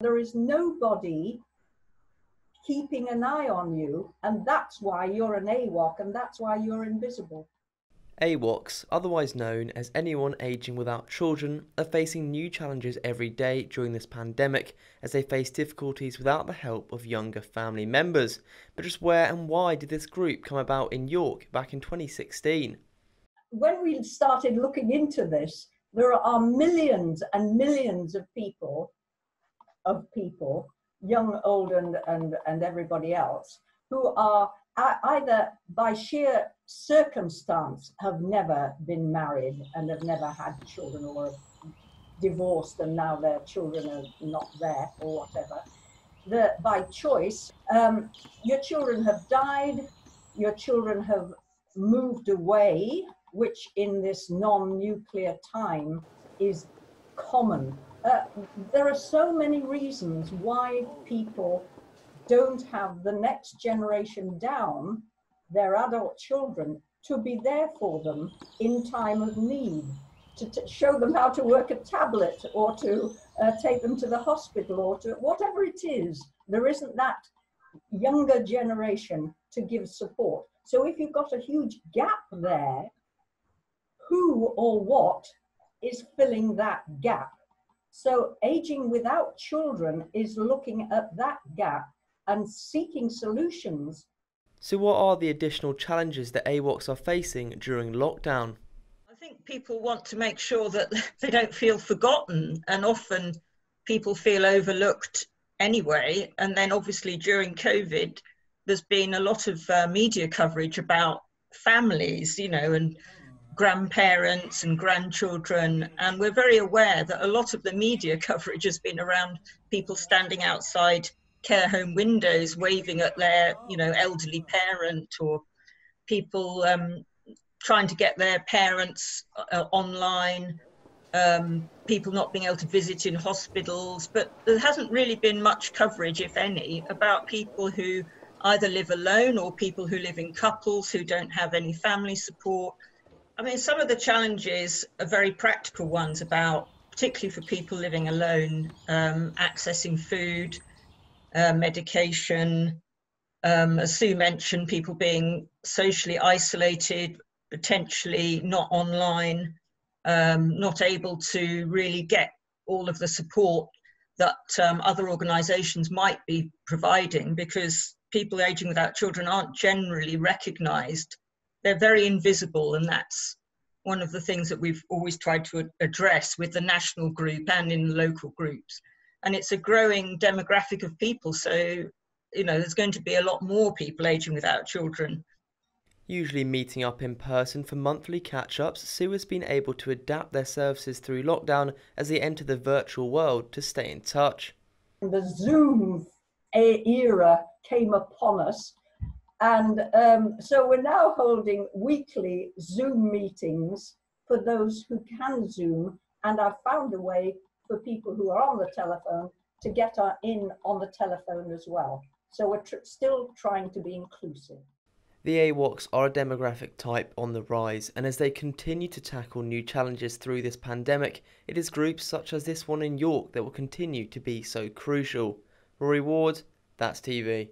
There is nobody keeping an eye on you, and that's why you're an AWOC, and that's why you're invisible. AWOCs, otherwise known as anyone aging without children, are facing new challenges every day during this pandemic as they face difficulties without the help of younger family members. But just where and why did this group come about in York back in 2016? When we started looking into this, there are millions and millions of people, young, old, and everybody else, who are either by sheer circumstance have never been married and have never had children, or divorced and now their children are not there, or whatever. By choice, your children have died, your children have moved away, which in this non-nuclear time is common. There are so many reasons why people don't have the next generation down, their adult children, to be there for them in time of need, to show them how to work a tablet, or to take them to the hospital, or to whatever it is. There isn't that younger generation to give support. So if you've got a huge gap there, who or what is filling that gap? So Aging Without Children is looking at that gap and seeking solutions. So what are the additional challenges that AWOCs are facing during lockdown? I think people want to make sure that they don't feel forgotten, and often people feel overlooked anyway. And then obviously during COVID, there's been a lot of media coverage about families, and grandparents and grandchildren, and we're very aware that a lot of the media coverage has been around people standing outside care home windows waving at their elderly parent, or people trying to get their parents online, people not being able to visit in hospitals. But there hasn't really been much coverage, if any, about people who either live alone or people who live in couples who don't have any family support. I mean, some of the challenges are very practical ones about, particularly for people living alone, accessing food, medication, as Sue mentioned, people being socially isolated, potentially not online, not able to really get all of the support that other organisations might be providing, because people aging without children aren't generally recognised. They're very invisible, and that's one of the things that we've always tried to address with the national group and in local groups. And it's a growing demographic of people, so there's going to be a lot more people aging without children. Usually meeting up in person for monthly catch-ups, Sue has been able to adapt their services through lockdown as they enter the virtual world to stay in touch. The Zoom era came upon us, and so we're now holding weekly Zoom meetings for those who can Zoom, and I've found a way for people who are on the telephone to get in on the telephone as well. So we're still trying to be inclusive. The AWOCs are a demographic type on the rise, and as they continue to tackle new challenges through this pandemic, it is groups such as this one in York that will continue to be so crucial. Rory Ward, That's TV.